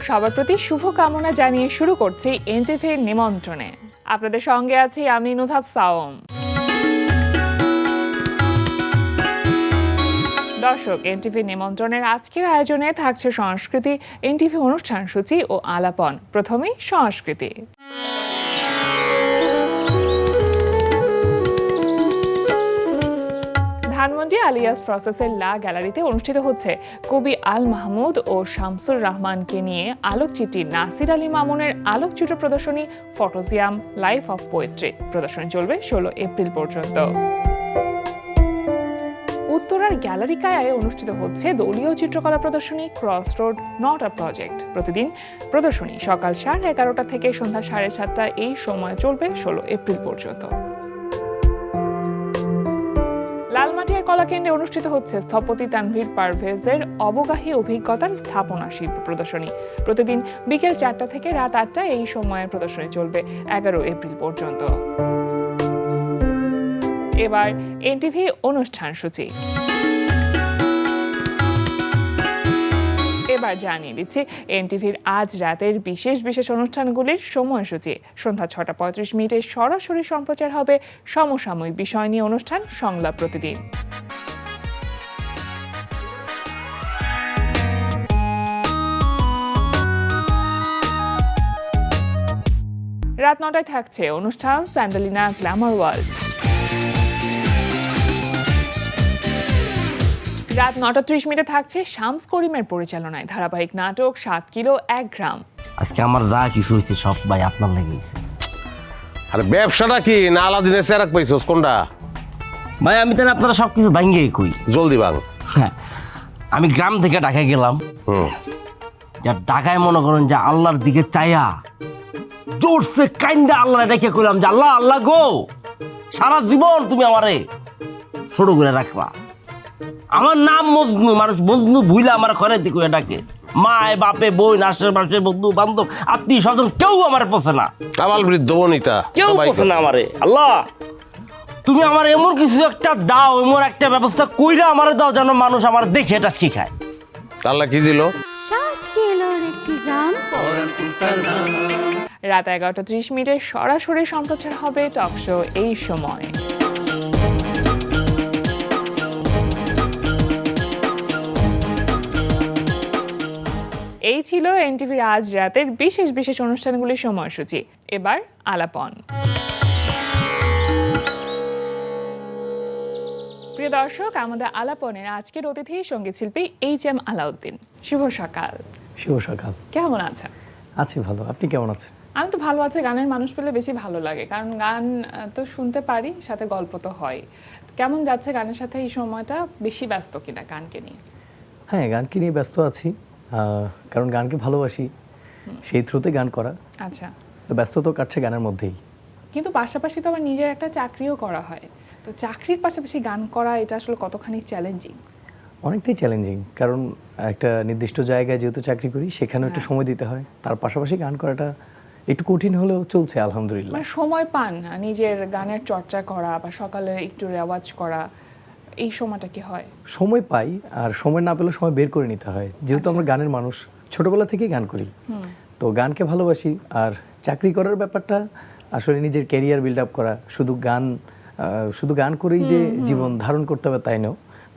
সবার প্রতি শুভকামনা জানিয়ে শুরু করছি এনটিভির নিমন্ত্রণে। আপনাদের সঙ্গে আছি আমি নুহাত সাওম। দর্শক, এনটিভি নিমন্ত্রণের আজকের আয়োজনে থাকছে সংস্কৃতি, এনটিভি অনুষ্ঠান সূচি ও আলাপন। প্রথমেই সংস্কৃতি। ধানমন্ডি আলিয়াস প্রসেসের লা গ্যালারিতে অনুষ্ঠিত হচ্ছে কবি আল মাহমুদ ও শামসুর রহমানকে নিয়ে আলোকচিত্রী নাসির আলী মামুনের আলোকচিত্র প্রদর্শনী ফটোজিয়াম লাইফ অফ পোয়েট্রি। প্রদর্শনী চলবে 16 এপ্রিল পর্যন্ত। উত্তরার গ্যালারি কায়ায় অনুষ্ঠিত হচ্ছে দলীয় চিত্রকলা প্রদর্শনী cross road not a project. প্রতিদিন প্রদর্শনী সকাল 11:30 থেকে সন্ধ্যা 7:30 এই সময় চলবে 16 এপ্রিল পর্যন্ত। লালমাটিয়ার কলাকেন্দ্রে অনুষ্ঠিত হচ্ছে স্থপতি তানভীর পারভেজের অবগাহী অভিজ্ঞতার স্থাপনা শিল্প প্রদর্শনী। প্রতিদিন বিকেল 4টা থেকে রাত 8টা এই সময়ের প্রদর্শনী চলবে 11 এপ্রিল পর্যন্ত। এবার এনটিভি অনুষ্ঠান সূচি। এবার জানিয়ে দিচ্ছি এনটিভির আজ রাতের বিশেষ বিশেষ অনুষ্ঠানগুলির সময়সূচি। সন্ধ্যা 6:35 সরাসরি সম্প্রচার হবে সমসাময়িক বিষয় নিয়ে অনুষ্ঠান সংলাপ প্রতিদিন। রাত 9টায় থাকছে অনুষ্ঠান স্যান্ডালিনা গ্ল্যামার ওয়ার্ল্ড। রাত 9:30 থাকছে শামস করিমের পরিচালনায় ধারাবাহিক নাটক 7 কিলো 1 গ্রাম। আজকে আমার যা কিছু হয়েছে সব ভাই আপনার লেগে গেছে। আরে ব্যবসাটা কি না আলাদিনের চেরাক পাইছস কোনটা? ভাই আমি তাহলে আপনারা সব কিছু ভাঙ্গিয়ে কই। জলদি ভাঙ। হ্যাঁ, আমি গ্রাম থেকে ঢাকায় গেলাম। যা ঢাকায় মনে করেন যে আল্লাহর দিকে চাইয়া জোরসে কাইন্দা আল্লাহ রেখে কইলাম যে আল্লাহ আল্লাহ গো, সারা জীবন তুমি আমারে ছোট করে রাখবা। আমার নাম মজনু, মানুষ মজনু ভুইলা আমার ঘরে দিকে ডাকে। মায় বাপে বই আশের পাশে বন্ধু বান্ধব আত্মীয় স্বজন কেউ আমার পছন্দ না। কামাল বৃদ্ধ বনিতা কেউ পছন্দ না আমারে। আল্লাহ তুমি আমার এমন কিছু একটা দাও, এমন একটা ব্যবস্থা কইরা আমারে দাও যেন মানুষ আমার দেখে এটা কি খায়। আল্লাহ কি দিল? রাত 11:30 সরাসরি সম্প্রচার হবে টক শো এই সময়। এই ছিল এনটিভির আজ রাতের বিশেষ বিশেষ অনুষ্ঠানগুলির সময়সূচি। এবার আলাপন। প্রিয় দর্শক, আমাদের আলাপনের আজকের অতিথি সঙ্গীত শিল্পী HM আলাউদ্দিন। শুভ সকাল। শুভ সকাল। কেমন আছেন? আছি ভালো, আপনি কেমন আছেন? আমি তো ভালো আছি। গানের মানুষ পেলে বেশি ভালো লাগে, কারণ গান তো শুনতে পারি, সাথে গল্প তো হয়। কেমন যাচ্ছে গানের সাথে এই সময়টা? বেশি ব্যস্ত কিনা গানকে নিয়ে? হ্যাঁ, গানকে নিয়ে ব্যস্ত আছি, কারণ গানকে ভালোবাসি, সেই থ্রুতে গান করা। আচ্ছা, তো ব্যস্ত তো কাটছে গানের মধ্যেই। কিন্তু পাশাপাশি তো আবার নিজের একটা চাকরিও করা হয়। তো চাকরির পাশাপাশি গান করা, এটা আসলে কতখানি চ্যালেঞ্জিং? অনেকটাই চ্যালেঞ্জিং, কারণ একটা নির্দিষ্ট জায়গায় যেহেতু চাকরি করি সেখানেও একটু সময় দিতে হয়। তার পাশাপাশি গান করাটা একটু কঠিন হলেও চলছে আলহামদুলিল্লাহ। মানে সময় পান নিজের গানের চর্চা করা বা সকালে একটু রেওয়াজ করা, এই সময়টা কি হয়? সময় পাই, আর সময় না পেলেও সময় বের করে নিতে হয়। যেহেতু আমরা গানের মানুষ, ছোটবেলা থেকেই গান করি, তো গানকে ভালোবাসি। আর চাকরি করার ব্যাপারটা আসলে নিজের ক্যারিয়ার বিল্ড আপ করা, শুধু গান করেই যে জীবন ধারণ করতে হবে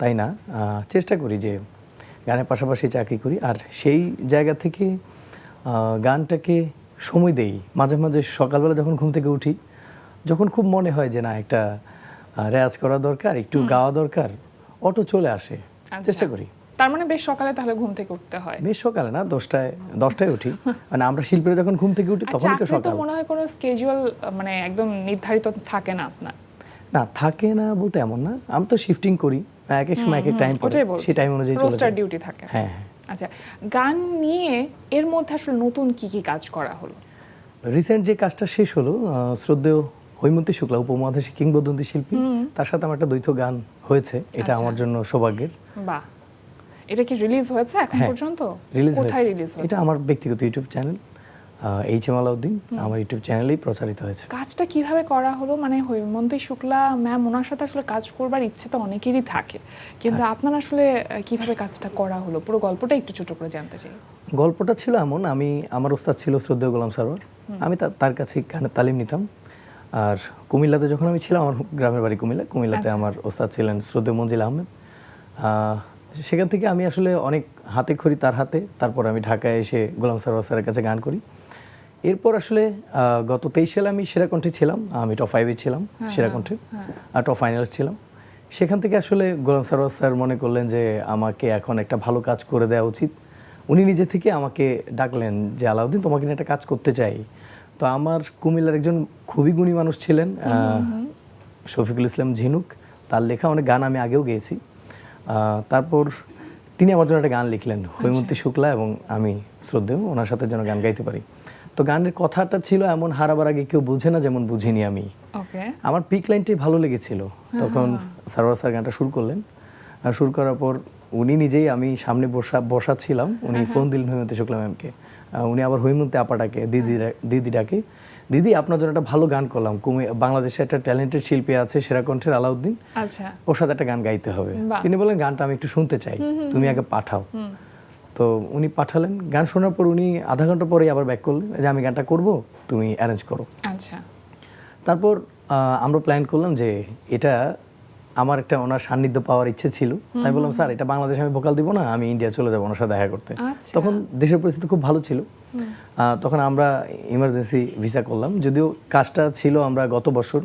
তাই না। চেষ্টা করি যে গানের পাশাপাশি চাকরি করি, আর সেই জায়গা থেকে গানটাকে সময় দেই। মাঝে মাঝে সকালবেলা যখন ঘুম থেকে উঠি, যখন খুব মনে হয় যে না একটা রেয়াজ করা দরকার, একটু গাওয়া দরকার, অটো চলে আসে, চেষ্টা করি। তার মানে বেশ সকালে তাহলে ঘুম থেকে উঠতে হয়? বেশ সকালে না, 10টায় উঠি। মানে আমরা শিল্পীরা যখন ঘুম থেকে উঠি তখন তো সকাল। মনে হয় কোনো স্কেজুয়াল মানে একদম নির্ধারিত থাকে না আপনার? না, থাকে না বলতে এমন না, আমি তো শিফটিং করি, এক এক সময় এক এক টাইম পড়ে, সেই টাইম অনুযায়ী চলে রোস্টার ডিউটি থাকে। হ্যাঁ। আচ্ছা, গান নিয়ে এর মধ্যে আসলে নতুন কি কি কাজ করা হলো? রিসেন্ট যে কাজটা শেষ হলো, শ্রদ্ধেয় হৈমন্তী শুক্লা উপমহাদেশী কিংবদন্তি শিল্পী, তার সাথে আমার একটা দ্বৈত গান হয়েছে। এটা আমার জন্য সৌভাগ্যের। বাহ, এটা কি রিলিজ হয়েছে এখন পর্যন্ত? রিলিজ কোথায় রিলিজ হয়েছে? এটা আমার ব্যক্তিগত YouTube channel H M Alauddin আমার ইউটিউব চ্যানেলেই প্রচারিত হয়েছে। কাজটা কিভাবে করা হলো, মানে হৈমন্তী শুক্লা ম্যাম ওনার সাথে আসলে কাজ করবার ইচ্ছে তো অনেকেরই থাকে, কিন্তু আপনার আসলে কিভাবে কাজটা করা হলো, পুরো গল্পটা একটু ছোট করে জানতে চাই। গল্পটা ছিল এমন, আমার ওস্তাদ ছিল শ্রদ্ধেয় গোলাম সারোয়ার, আমি তার কাছে গানের তালিম নিতাম। আর কুমিল্লাতে যখন আমি ছিলাম, আমার গ্রামের বাড়ি কুমিল্লাতে আমার ওস্তাদ ছিলেন শ্রদ্ধেয় মঞ্জিল আহমেদ। সেখান থেকে আমি আসলে অনেক হাতে খড়ি তার হাতে, তারপর আমি ঢাকায় এসে গোলাম সারোয়ার স্যারের কাছে গান করি। এরপর আসলে গত 23 সালে আমি সেরা কণ্ঠে ছিলাম, আমি টপ 5-এ ছিলাম সেরা কণ্ঠে, আর টপ ফাইনালস ছিলাম। সেখান থেকে আসলে গোলাম সারোয়ার স্যার মনে করলেন যে আমাকে এখন একটা ভালো কাজ করে দেওয়া উচিত। উনি নিজে থেকে আমাকে ডাকলেন যে আলাউদ্দিন, তোমাকে নিয়ে একটা কাজ করতে চাই। তো আমার কুমিল্লার একজন খুবই গুণী মানুষ ছিলেন শফিকুল ইসলাম ঝিনুক, তার লেখা অনেক গান আমি আগেও গেয়েছি। তারপর তিনি আমার জন্য একটা গান লিখলেন, হৈমন্তী শুক্লা এবং আমি শ্রদ্ধেয়, ওনার সাথে যেন গান গাইতে পারি। তো গানের কথাটা ছিল এমন, হারাবার আগে কেউ বোঝে না যেমন বুঝিনি আমি। আমার পিক লাইনটাই ভালো লেগেছিল। তখন সারোয়ার স্যার গানটা শুরু করলেন, আর শুরু করার পর উনি নিজেই, আমি সামনে বসা ছিলাম, উনি ফোন দিলেন হৈমন্তী শুক্লা ম্যামকে। উনি আবার হৈমন্তী আপাটাকে দিদি ডাকে, দিদি আপনার জন্য একটা ভালো গান করলাম, বাংলাদেশে একটা ট্যালেন্টেড শিল্পী আছে সেরা কণ্ঠের আলাউদ্দিন, ওর সাথে একটা গান গাইতে হবে। তিনি বলেন গানটা আমি একটু শুনতে চাই, তুমি আগে পাঠাও। তো উনি পাঠালেন, গান শোনার পর উনি আধা ঘন্টা পরেই আবার ব্যাক করলেন যে আমি গানটা করব, তুমি অ্যারেঞ্জ করো। তারপর আমরা প্ল্যান করলাম যে এটা আমার একটা ওনার সান্নিধ্য পাওয়ার ইচ্ছে ছিল। তাই বললাম স্যার এটা বাংলাদেশে আমি ভোকাল দিব না, আমি ইন্ডিয়া চলে যাবো ওনার সাথে দেখা করতে। তখন দেশের পরিস্থিতি খুব ভালো ছিল, তখন আমরা ইমার্জেন্সি ভিসা করলাম, যদিও কাজটা ছিল আমরা গত বছর,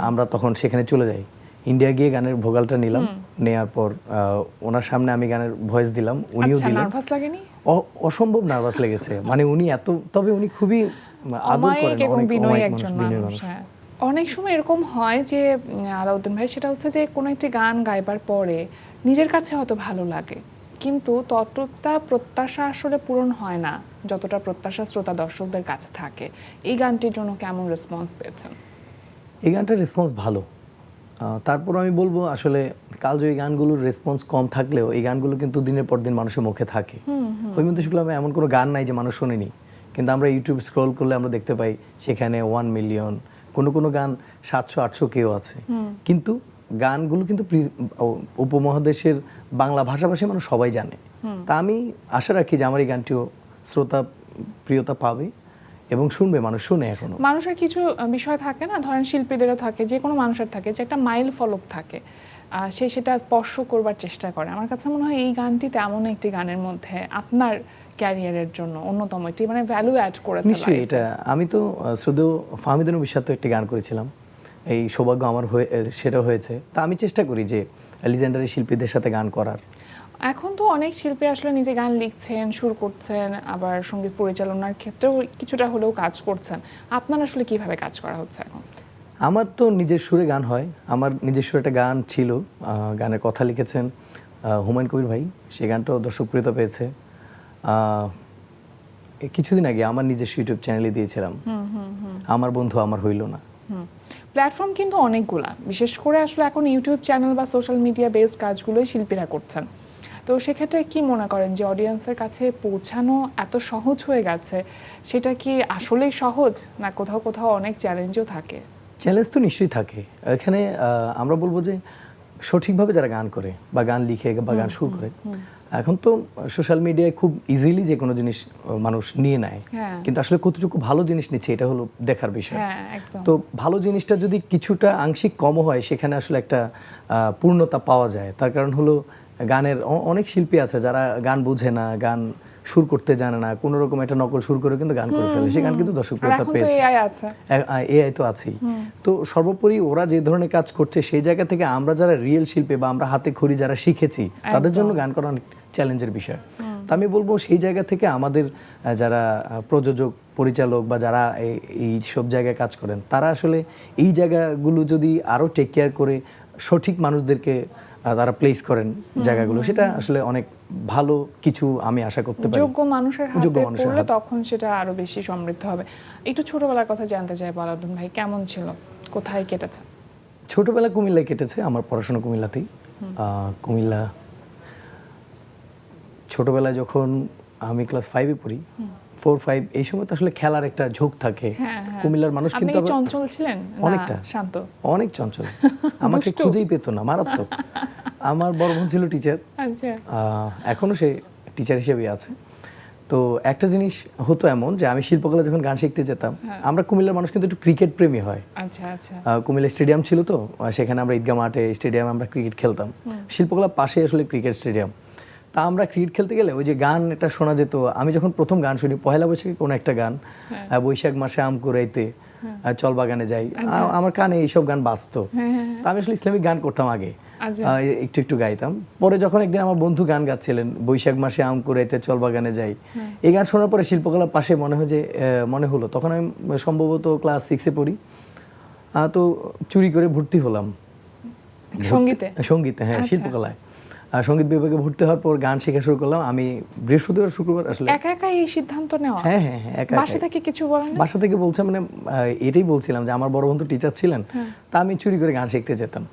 আমরা তখন সেখানে চলে যাই, ইন্ডিয়া গিয়ে গানের ভোকালটা নিলাম, নেওয়ার পর ওনার সামনে আমি গানের ভয়েস দিলাম, উনিও দিলেন। অসম্ভব নার্ভাস লেগেছে, মানে উনি এত, তবে উনি খুবই আদর করেন, অনেক বিনয়ী মানুষ। অনেক সময় এরকম হয় যে আলাউদ্দিন ভাই, সেটা হচ্ছে যে কোনো একটি গান গাইবার পরে নিজের কাছে হয়তো ভালো লাগে, কিন্তু ততটা প্রত্যাশা আসলে পূরণ হয় না যতটা প্রত্যাশা শ্রোতা দর্শকদের কাছে থাকে। এই গানটির জন্য কেমন রেসপন্স পেয়েছেন? এই গানটার রেসপন্স ভালো। তারপর আমি বলবো আসলে কালজয়ী গানগুলোর রেসপন্স কম থাকলেও এই গানগুলো কিন্তু দিনের পর দিন মানুষের মুখে থাকে। হৈমন্তী শুক্লা এমন কোনো গান নাই যে মানুষ শোনেনি, কিন্তু আমরা ইউটিউব স্ক্রল করলে আমরা দেখতে পাই সেখানে 1 মিলিয়ন, কোনো গান 700-800 কেউ আছে। কিন্তু গানগুলো কিন্তু উপমহাদেশের বাংলা ভাষাভাষী মানুষ সবাই জানে। তা আমি আশা রাখি যে আমার এই গানটিও শ্রোতা প্রিয়তা পাবে এবং শুনবে, মানুষ শুনে। এখনো মানুষের কিছু বিষয় থাকে না, ধরেন শিল্পীদেরও থাকে, যে কোনো মানুষের থাকে, যে একটা মাইল ফলক থাকে, সে সেটা স্পর্শ করবার চেষ্টা করে। আমার কাছে মনে হয় এই গানটি তেমন একটি গানের মধ্যে আপনার ক্যারিয়ারের জন্য অন্যতম একটি, মানে ভ্যালু অ্যাড করেছে। নিশ্চয়ই, এটা আমি তো শুধু ফাহমিদুল বিশ্বাস তো একটি গান করেছিলাম, এই সৌভাগ্য আমার সেটা হয়েছে। তা আমি চেষ্টা করি যে লিজেন্ডারি শিল্পীদের সাথে গান করার। এখন তো অনেক শিল্পী আসলে নিজে গান লিখছেন, সুর করছেন, আবার সঙ্গীত পরিচালনার ক্ষেত্রেও কিছুটা হলেও কাজ করছেন। আপনার আসলে কিভাবে কাজ করা হচ্ছে এখন? আমার তো নিজের সুরে গান হয়, আমার নিজস্ব একটা গান ছিল, গানের কথা লিখেছেন হুমায়ুন কবির ভাই, সেই গানটাও দর্শকপ্রিয়তা পেয়েছে। কিছুদিন আগে আমার নিজস্ব ইউটিউব চ্যানেলে দিয়েছিলাম, আমার বন্ধু আমার হইল না। প্ল্যাটফর্ম কিন্তু অনেকগুলা, বিশেষ করে আসলে এখন ইউটিউব চ্যানেল বা সোশ্যাল মিডিয়া বেসড কাজগুলোই শিল্পীরা করছেন। তো সেক্ষেত্রে কি মনে করেন যে অডিয়েন্সের কাছে পৌঁছানো এত সহজ হয়ে গেছে, সেটা কি আসলেই সহজ, না কোথাও কোথাও অনেক চ্যালেঞ্জও থাকে? চ্যালেঞ্জ তো নিশ্চয়ই থাকে। এখানে আমরা বলবো যে সঠিকভাবে যারা গান করে বা গান লিখে বা গান সুর করে, এখন তো সোশ্যাল মিডিয়ায় খুব ইজিলি যে কোনো জিনিস মানুষ নিয়ে নেয়, কিন্তু আসলে কতটুকু ভালো জিনিস নিচ্ছে এটা হলো দেখার বিষয়। তো ভালো জিনিসটা যদি কিছুটা আংশিক কম হয়, সেখানে আসলে একটা পূর্ণতা পাওয়া যায়। তার কারণ হলো গানের অনেক শিল্পী আছে যারা গান বোঝে না, গান সুর করতে জানে না, কোনো রকম একটা নকল সুর করে কিন্তু গান করে ফেলে, সে গান কিন্তু দর্শকপ্রিয়তা পেয়েছে। এআই তো আছেই। তো সর্বোপরি ওরা যে ধরনের কাজ করছে, সেই জায়গা থেকে আমরা যারা রিয়েল শিল্পী বা আমরা হাতে খড়ি যারা শিখেছি, তাদের জন্য গান করা অনেক চ্যালেঞ্জের বিষয়। তা আমি বলবো সেই জায়গা থেকে আমাদের যারা প্রযোজক, পরিচালক বা যারা এই সব জায়গায় কাজ করেন, তারা আসলে এই জায়গাগুলো যদি আরো টেক কেয়ার করে সঠিক মানুষদেরকে তারা প্লেস করেন জায়গাগুলো, সেটা আসলে অনেক ভালো কিছু আমি আশা করতে পারি। যোগ্য মানুষের হাতে পড়লে তখন সেটা আরো বেশি সমৃদ্ধ হবে। একটু ছোটবেলার কথা জানতে চাই আলাউদ্দিন ভাই, কেমন ছিল, কোথায় কেটেছে? ছোটবেলা কুমিল্লায় কেটেছে, আমার পড়াশোনা কুমিল্লাতেই। ছোটবেলায় যখন আমি ক্লাস 5-এ পড়ি, 4-5 এই সময় তো আসলে খেলার একটা ঝোঁক থাকে। হ্যাঁ, হ্যাঁ। কুমিল্লার মানুষ আপনি কিন্তু কি আবার চঞ্চল ছিলেন না অনেকটা। শান্ত? অনেক চঞ্চল, আমাকে দুষ্টু? খুঁজেই পেত না, মারাত্মক। আমার বড় বোন ছিল টিচার, আচ্ছা এখনো সে টিচার হিসেবেই আছে। তো একটা জিনিস হতো এমন যে আমি শিল্পকলা যখন গান শিখতে যেতাম, আমরা কুমিল্লার মানুষ কিন্তু একটু ক্রিকেট প্রেমী হয়। আচ্ছা আচ্ছা কুমিল্লা স্টেডিয়াম ছিল তো, সেখানে আমরা ঈদগাহ মাঠে স্টেডিয়ামে আমরা ক্রিকেট খেলতাম। শিল্পকলার পাশে আসলে ক্রিকেট স্টেডিয়াম। তা আমরা ক্রিকেট খেলতে গেলে ওই যে গান একটা শোনা যেত, আমি যখন প্রথম গান শুনি পহেলা বৈশাখে কোনো একটা গান, বৈশাখ মাসে আম কুড়াইতে চল বাগানে যাই, আমার কানে এইসব গান বাজতো। তা আমি আসলে ইসলামিক গান করতাম আগে, আচ্ছা। একটু একটু গাইতাম। পরে যখন একদিন আমার বন্ধু গান গাচ্ছিলেন, বৈশাখ মাসে আম কুড়াইতে চল বাগানে যাই, এই গান শোনার পরে শিল্পকলার পাশে মনে হলো, তখন আমি সম্ভবত ক্লাস 6-এ পড়ি। তো চুরি করে ভর্তি হলাম সঙ্গীতে, হ্যাঁ, শিল্পকলায়। সঙ্গীত বিভাগে ভর্তি হওয়ার পর গান শেখা শুরু করলাম আমি বৃহস্পতিবার শুক্রবার আসলে। একা একা এই সিদ্ধান্ত নেওয়া? হ্যাঁ হ্যাঁ হ্যাঁ, একা বাসা থেকে কিছু বলেন না? বাসা থেকে বলছে মানে এটাই বলছিলাম যে আমার বড় বন্ধু টিচার ছিলেন, তা আমি চুরি করে গান শিখতে যেতাম।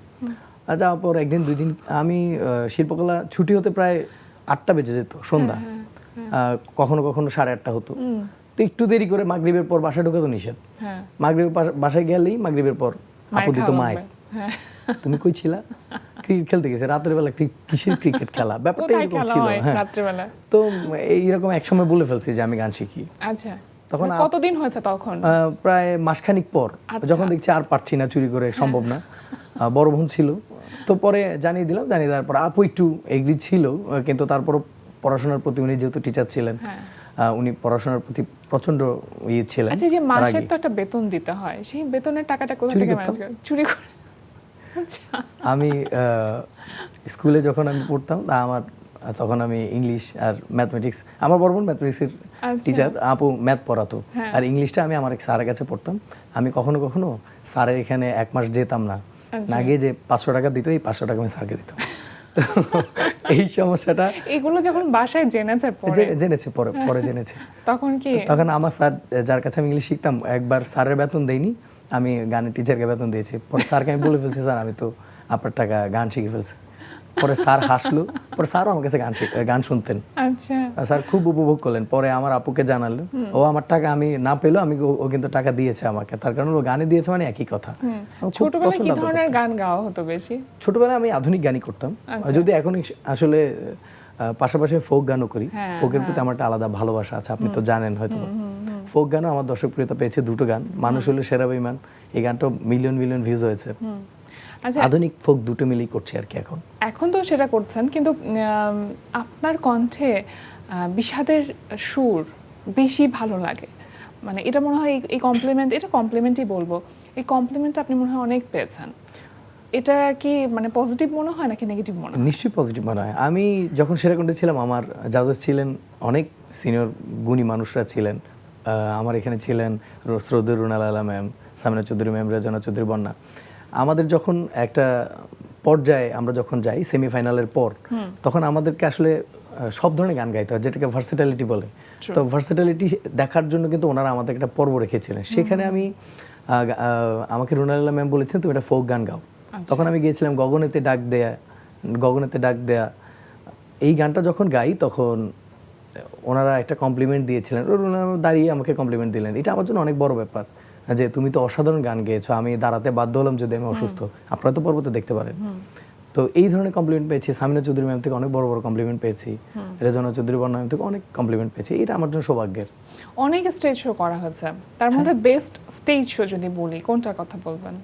যাওয়ার পর একদিন 2 দিন আমি শিল্পকলা ছুটি হতে প্রায় 8টা বেজে যেত সন্ধ্যা, কখনো কখনো 8:30 হতো। তো একটু দেরি করে মাগরিবের পর বাসা ঢোকা তো নিষেধ। মাগরিবের বাসায় গেলেই মাগরিবের পর আপু দিত মায়ের, তুমি কই ছিলা? ক্রিকেট খেলতে গেছে রাতের বেলা। কিসের ক্রিকেট খেলা? ব্যাপারটা এরকম ছিল। হ্যাঁ, তো এইরকম একসময় বলে ফেলছি যে আমি গান শিখি। আচ্ছা, তখন কতদিন হয়েছে তখন? প্রায় মাসখানিক পর, যখন দেখছি আর পারছি না, চুরি করে সম্ভব না, বড় বোন ছিল, তো পরে জানিয়ে দিলাম। জানিয়ে দেওয়ার পর আপু একটু এগ্রি ছিল, কিন্তু তারপরও পড়াশোনার প্রতি, উনি যেহেতু টিচার ছিলেন, উনি পড়াশোনার প্রতি প্রচন্ড ইয়ে ছিলেন। আচ্ছা, যে মাসের তো একটা বেতন দিতে হয়, সেই বেতনের টাকাটা কোথা থেকে ম্যানেজ করেন? চুরি করে? আমি স্কুলে যখন আমি পড়তাম, তখন আমি ইংলিশ আর ম্যাথমেটিক্স, আমার বড় বোন ম্যাথমেটিক্সের টিচার, আপু ম্যাথ পড়াতো, আর ইংলিশটা আমি আমার এক স্যারের কাছে পড়তাম। আমি কখনো কখনো স্যারের এখানে 1 মাস যেতাম না, না গিয়ে যে 500 টাকা দিত, এই 500 টাকা আমি স্যারকে দিতাম। এই সমস্যাটা এগুলো যখন বাসায় জেনেছে পরে জেনেছে। তখন কি? তখন আমার স্যার, যার কাছে আমি ইংলিশ শিখতাম, একবার স্যারের বেতন দেইনি, আমি গানের টিচারকে বেতন দিয়েছি। পরে স্যারকে আমি বলে ফেলছি, স্যার আমি তো আপনার টাকা গান শিখে ফেলছি। পরে স্যার হাসলো, পরে স্যারও আমার কাছে গান শুনতেন। আচ্ছা, স্যার খুব উপভোগ করলেন। পরে আমার আপুকে জানালো, ও আমার টাকা আমি না পেলেও ও কিন্তু টাকা দিয়েছে আমাকে, তার কারণ ও গানে দিয়েছে, মানে একই কথা। ছোটবেলায় কি ধরনের গান গাওয়া হতো বেশি? ছোটবেলায় আমি আধুনিক গানই করতাম, যদি এখন আসলে পাশাপাশি ফোক গানও করি। ফোকের প্রতি আমার একটা আলাদা ভালোবাসা আছে, আপনি তো জানেন হয়তো। ফোক গানও আমার দর্শকপ্রিয়তা পেয়েছে 2টো গান, মানুষ হলো সেরা বেঈমান, এই গানটা মিলিয়ন ভিউজ হয়েছে। আচ্ছা, আধুনিক ফোক দুটো মিলেই করছি আর কি এখন তো সেটা করছেন, কিন্তু আপনার কণ্ঠে বিষাদের সুর বেশি ভালো লাগে। মানে এটা মনে হয় এই কমপ্লিমেন্ট, এটা কমপ্লিমেন্টই বলবো, এই কমপ্লিমেন্টটা আপনি মনে হয় অনেক পেয়েছেন। এটা কি মানে পজিটিভ মনে হয় নাকি নেগেটিভ মনে হয়? নিশ্চয়ই পজিটিভ মনে হয়। আমি যখন সেরা কণ্ঠে ছিলাম, আমার জাজেস ছিলেন অনেক সিনিয়র গুণী মানুষরা ছিলেন। আমার এখানে ছিলেন শ্রদ্ধেয় রুনাল আলা ম্যাম, সামিনা চৌধুরী ম্যাম, রেজনা চৌধুরী বন্যা। আমাদের যখন একটা পর্যায়ে আমরা যখন যাই সেমিফাইনালের পর, তখন আমাদেরকে আসলে সব ধরনের গান গাইতে হয়, যেটাকে ভার্সেটালিটি বলে। তো ভার্সেটালিটি দেখার জন্য কিন্তু ওনারা আমাদের একটা পর্ব রেখেছিলেন। সেখানে আমাকে রুনাল আলা ম্যাম বলেছেন তুমি একটা ফোক গান গাও। তখন আমি গিয়েছিলাম গগনেতে ডাক দেয়া। এই গানটা যখন গাই, তখন ওনারা একটা কমপ্লিমেন্ট দিয়েছিলেন, দাঁড়িয়ে আমাকে কমপ্লিমেন্ট দিলেন। এটা আমার জন্য অনেক বড় ব্যাপার, যে তুমি তো অসাধারণ গান গেয়েছো, আমি দাঁড়াতে বাধ্য হলাম যদি আমি অসুস্থ, আপনারা তো পর্বতে দেখতে পারেন। তো এই ধরনের কমপ্লিমেন্ট পেয়েছি। সামিনা চৌধুরী ম্যাম থেকে অনেক বড় বড় কমপ্লিমেন্ট পেয়েছি, রেজনা চৌধুরী বন্যা ম্যাম থেকে অনেক কমপ্লিমেন্ট পেয়েছি। এটা আমার জন্য সৌভাগ্যের। অনেক স্টেজ শো করা হয়েছে, তার মধ্যে বেস্ট স্টেজ শো যদি বলি, কোনটার কথা বলবেন?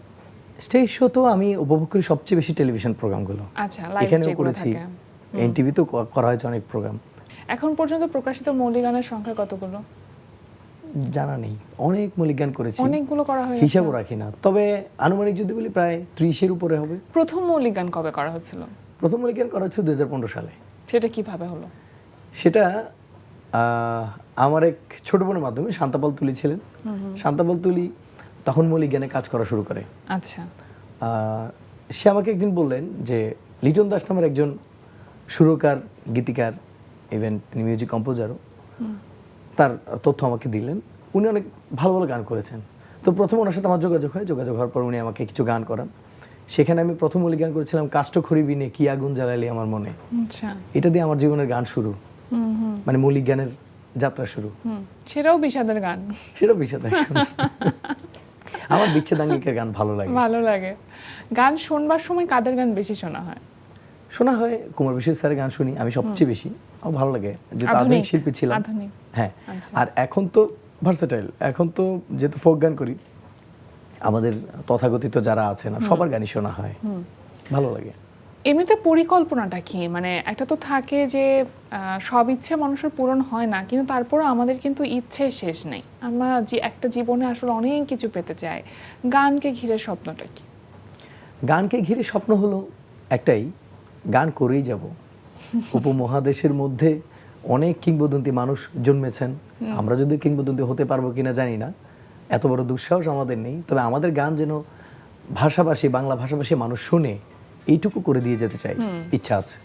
স্টেজ শো তো আমি উপভোগ করি সবচেয়ে বেশি টেলিভিশন প্রোগ্রামগুলো। আচ্ছা, লাইভ এখানেও যেগুলো করেছি, থাকে। এনটিভিতেও করা হয়েছে অনেক প্রোগ্রাম। এখন পর্যন্ত প্রকাশিত মৌলিক গানের সংখ্যা কতগুলো জানা নেই, অনেক মৌলিক গান করেছি, অনেকগুলো করা হয়েছে, হিসাবও রাখি না, তবে আনুমানিক যদি বলি প্রায় 30-এর উপরে হবে। প্রথম মৌলিক গান কবে করা হয়েছিল? প্রথম মৌলিক গান করা হচ্ছে 2015 সালে। সেটা কিভাবে হলো? সেটা আমার এক ছোট বোনের মাধ্যমে, শান্তাপাল তুলি ছিলেন। শান্তাপাল তুলি তখন মৌলিক গানে কাজ করা শুরু করে। আচ্ছা, সে আমাকে একদিন বললেন যে লিটন দাস নামের একজন সুরকার, গীতিকার, ইভেন তিনি মিউজিক কম্পোজারও, তার তথ্য আমাকে দিলেন। উনি অনেক ভালো ভালো গান করেছেন। তো প্রথম ওনার সাথে আমার যোগাযোগ হওয়ার পর উনি আমাকে কিছু গান করান। সেখানে আমি প্রথম মৌলিক গান করেছিলাম কাষ্ঠ খড়ি বিনে কি আগুন জ্বালালি আমার মনে। আচ্ছা, এটা দিয়ে আমার জীবনের গান শুরু, মানে মৌলিক গানের যাত্রা শুরু। সেটাও বিষাদের গান। সেটা বিষাদ। আমার বিচ্ছেদাঙ্গিকের গান ভালো লাগে। ভালো লাগে। গান শুনবার সময় কাদের গান বেশি শোনা হয়? শোনা হয় কুমার বিশ্বজিৎ স্যারের গান শুনি আমি সবচেয়ে বেশি। আমার ভালো লাগে, যেহেতু আধুনিক আধুনিক শিল্পী ছিলাম। আধুনিক। হ্যাঁ, আচ্ছা। আর এখন তো ভার্সেটাইল, এখন তো যেহেতু ফোক গান করি, আমাদের তথাকথিত যারা আছে না সবার গানই শোনা হয়, ভালো লাগে। এমনিতে পরিকল্পনাটা কি? মানে একটা তো থাকে যে সব ইচ্ছে মানুষের পূরণ হয় না, কিন্তু তারপরও আমাদের কিন্তু ইচ্ছে শেষ নেই। আমরা যে একটা জীবনে আসলে অনেক কিছু পেতে চাই। গানকে ঘিরে স্বপ্নটা কি? গানকে ঘিরে স্বপ্ন হলো একটাই, গান করেই যাব। উপমহাদেশের মধ্যে অনেক কিংবদন্তি মানুষ জন্মেছেন, আমরা যদি কিংবদন্তি হতে পারবো কিনা জানি না, এত বড় দুঃসাহস আমাদের নেই। তবে আমাদের গান যেন ভাষাভাষী, বাংলা ভাষাভাষী মানুষ শুনে, এইটুকু করে দিয়ে যেতে চাই, ইচ্ছা আছে।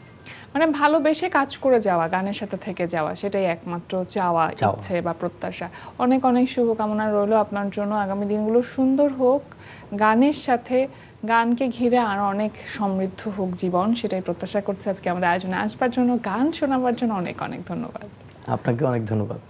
মানে ভালোবেসে কাজ করে যাওয়া, গানের সাথে থেকে যাওয়া, সেটাই একমাত্র চাওয়া, ইচ্ছে বা প্রত্যাশা। অনেক অনেক শুভকামনা রইল আপনার জন্য। আগামী দিনগুলো সুন্দর হোক, গানের সাথে গানকে ঘিরে আরো অনেক সমৃদ্ধ হোক জীবন, সেটাই প্রত্যাশা করছি। আজকে আমাদের আয়োজনে আসবার জন্য, গান শোনাবার জন্য অনেক অনেক ধন্যবাদ। আপনাকে অনেক ধন্যবাদ।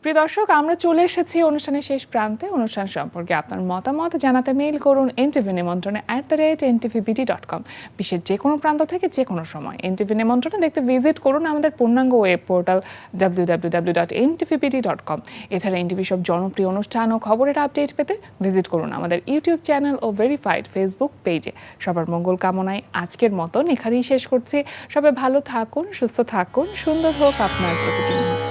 প্রিয় দর্শক, আমরা চলে এসেছি অনুষ্ঠানের শেষ প্রান্তে। অনুষ্ঠান সম্পর্কে আপনার মতামত জানাতে মেইল করুন এনটিভি নিমন্ত্রণে @ntvbt.com। বিশ্বের যে কোনো প্রান্ত থেকে যে কোনো সময় এনটিভি নিমন্ত্রণে দেখতে ভিজিট করুন আমাদের পূর্ণাঙ্গ ওয়েব পোর্টাল www.ntvbt.com। এছাড়া এনটিভি সব জনপ্রিয় অনুষ্ঠান ও খবরের আপডেট পেতে ভিজিট করুন আমাদের ইউটিউব চ্যানেল ও ভেরিফাইড ফেসবুক পেজে। সবার মঙ্গল কামনায় আজকের মতন এখানেই শেষ করছি। সবাই ভালো থাকুন, সুস্থ থাকুন, সুন্দর হোক আপনার প্রতিটি মুহূর্ত।